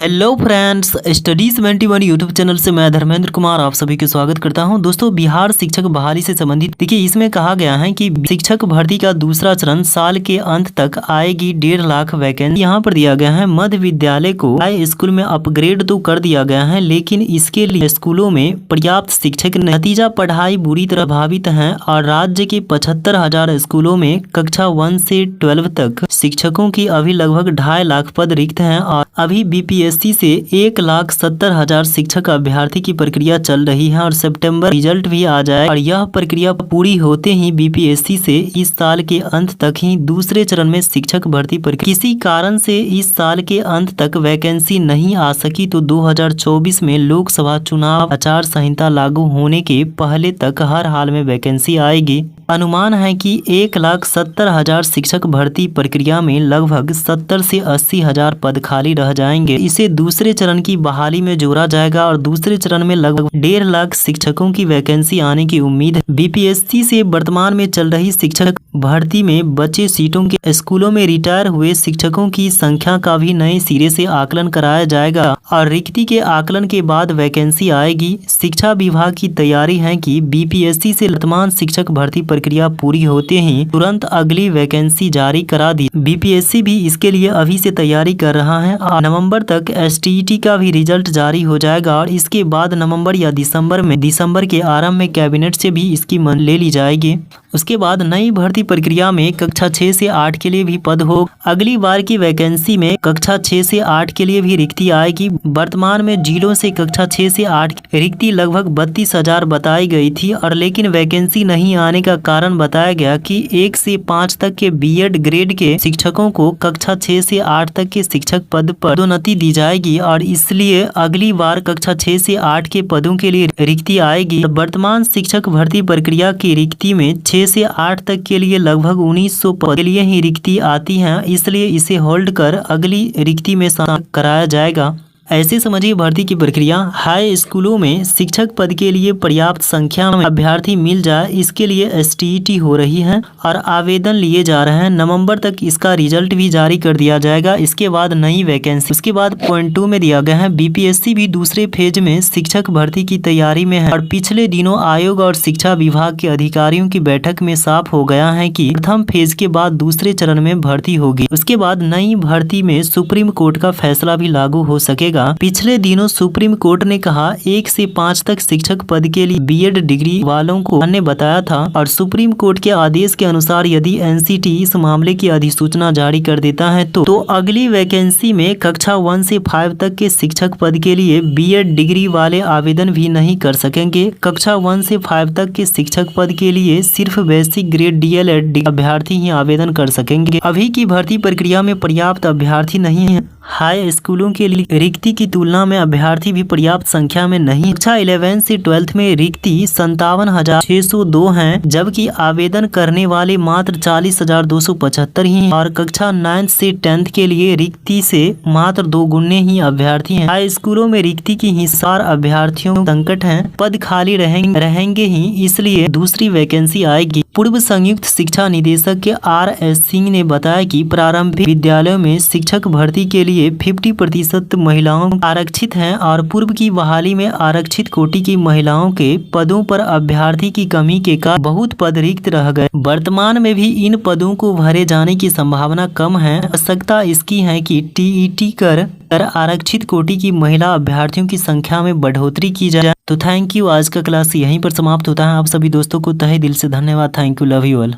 Hello friends, studies 21 YouTube channel से मैं धर्मेंद्र कुमार आप सभी का स्वागत करता हूं। दोस्तों, बिहार शिक्षक बहाली से संबंधित देखिए, इसमें कहा गया है कि शिक्षक भर्ती का दूसरा चरण साल के अंत तक आएगी 1.5 लाख वैकेंसी। यहाँ पर दिया गया है मध्य विद्यालय को हाई स्कूल में अपग्रेड तो कर दिया गया है, लेकिन इसके लिए स्कूलों में पर्याप्त शिक्षक नतीजा पढ़ाई बुरी तरह प्रभावित है और राज्य के 75,000 स्कूलों में कक्षा 1 से 12 तक शिक्षकों की अभी लगभग 2.5 लाख पद रिक्त हैं और अभी बीपीएससी से 1,70,000 शिक्षक अभ्यर्थी की प्रक्रिया चल रही है और सितंबर रिजल्ट भी आ जाए और यह प्रक्रिया पूरी होते ही बीपीएससी से इस साल के अंत तक ही दूसरे चरण में शिक्षक भर्ती प्रक्रिया किसी कारण से इस साल के अंत तक वैकेंसी नहीं आ सकी तो 2024 में लोकसभा चुनाव आचार संहिता लागू होने के पहले तक हर हाल में वैकेंसी आएगी। अनुमान है कि 1,70,000 शिक्षक भर्ती प्रक्रिया में लगभग 70 से 80,000 पद खाली रह जाएंगे। इसे दूसरे चरण की बहाली में जोड़ा जाएगा और दूसरे चरण में लगभग 1.5 लाख शिक्षकों की वैकेंसी आने की उम्मीद है। बीपीएससी से वर्तमान में चल रही शिक्षक भर्ती में बचे सीटों के स्कूलों में रिटायर हुए शिक्षकों की संख्या का भी नए सिरे से आकलन कराया जाएगा और रिक्ति के आकलन के बाद वैकेंसी आएगी। शिक्षा विभाग की तैयारी है कि बीपीएससी से वर्तमान शिक्षक भर्ती प्रक्रिया पूरी होते ही तुरंत अगली वैकेंसी जारी करा दी। बीपीएससी भी इसके लिए अभी से तैयारी कर रहा है और नवंबर तक एसटीईटी का भी रिजल्ट जारी हो जाएगा और इसके बाद नवंबर या दिसंबर के आरंभ में कैबिनेट से भी इसकी मंजूरी ले ली जाएगी। उसके बाद नई भर्ती प्रक्रिया में कक्षा 6 से 8 के लिए भी पद हो। अगली बार की वैकेंसी में कक्षा 6 से 8 के लिए भी रिक्ति आएगी। वर्तमान में जिलों से कक्षा 6 से 8 रिक्ति लगभग 32,000 बताई गई थी और लेकिन वैकेंसी नहीं आने का कारण बताया गया कि 1 से 5 तक के बीएड ग्रेड के शिक्षकों को कक्षा 6 से 8 तक के शिक्षक पद पर पदोन्नति दी जाएगी और इसलिए अगली बार कक्षा 6 से 8 के पदों के लिए रिक्ति आएगी। वर्तमान शिक्षक भर्ती प्रक्रिया की रिक्ति में 6 से 8 तक के लिए लगभग 1900 पद के लिए ही रिक्ति आती हैं, इसलिए इसे होल्ड कर अगली रिक्ति में शामिल कराया जाएगा। ऐसे समझिए भर्ती की प्रक्रिया। हाई स्कूलों में शिक्षक पद के लिए पर्याप्त संख्या में अभ्यर्थी मिल जाए, इसके लिए एसटीईटी हो रही है और आवेदन लिए जा रहे हैं। नवंबर तक इसका रिजल्ट भी जारी कर दिया जाएगा। इसके बाद नई वैकेंसी। उसके बाद पॉइंट 2 में दिया गया है बीपीएससी भी दूसरे फेज में शिक्षक भर्ती की तैयारी में है और पिछले दिनों आयोग और शिक्षा विभाग के अधिकारियों की बैठक में साफ हो गया है कि प्रथम फेज के बाद दूसरे चरण में भर्ती होगी। उसके बाद नई भर्ती में सुप्रीम कोर्ट का फैसला भी लागू हो सकेगा। पिछले दिनों सुप्रीम कोर्ट ने कहा 1 से 5 तक शिक्षक पद के लिए बीएड डिग्री वालों को ने बताया था और सुप्रीम कोर्ट के आदेश के अनुसार यदि एनसीटी इस मामले की अधिसूचना जारी कर देता है तो अगली वैकेंसी में कक्षा 1 से 5 तक के शिक्षक पद के लिए बीएड डिग्री वाले आवेदन भी नहीं कर सकेंगे। कक्षा 1 से 5 तक के शिक्षक पद के लिए सिर्फ बेसिक ग्रेड डीएलएड अभ्यर्थी ही आवेदन कर सकेंगे। अभी की भर्ती प्रक्रिया में पर्याप्त अभ्यर्थी नहीं है। हाई स्कूलों के लिए रिक्ति की तुलना में अभ्यर्थी भी पर्याप्त संख्या में नहीं। कक्षा 11 से 12 में रिक्ति 57,602 हैं, जबकि आवेदन करने वाले मात्र 40,275 ही हैं और कक्षा 9 से 10 के लिए रिक्ति से मात्र 2 गुने ही अभ्यर्थी हैं। हाई स्कूलों में रिक्ति की हिस्सार अभ्यर्थियों संकट है, पद खाली रहेंगे ही, इसलिए दूसरी वैकेंसी आएगी। पूर्व संयुक्त शिक्षा निदेशक के RS सिंह ने बताया कि प्रारंभिक विद्यालयों में शिक्षक भर्ती के लिए 50% महिलाओं आरक्षित हैं और पूर्व की बहाली में आरक्षित कोटि की महिलाओं के पदों पर अभ्यर्थी की कमी के कारण बहुत पद रिक्त रह गए। वर्तमान में भी इन पदों को भरे जाने की संभावना कम है। आवश्यकता इसकी है कि टीईटी कर आरक्षित कोटि की महिला अभ्यर्थियों की संख्या में बढ़ोतरी की जाए। तो थैंक यू। आज का क्लास यहीं पर समाप्त होता है। आप सभी दोस्तों को तहे दिल से धन्यवाद। Thank you. Love you all.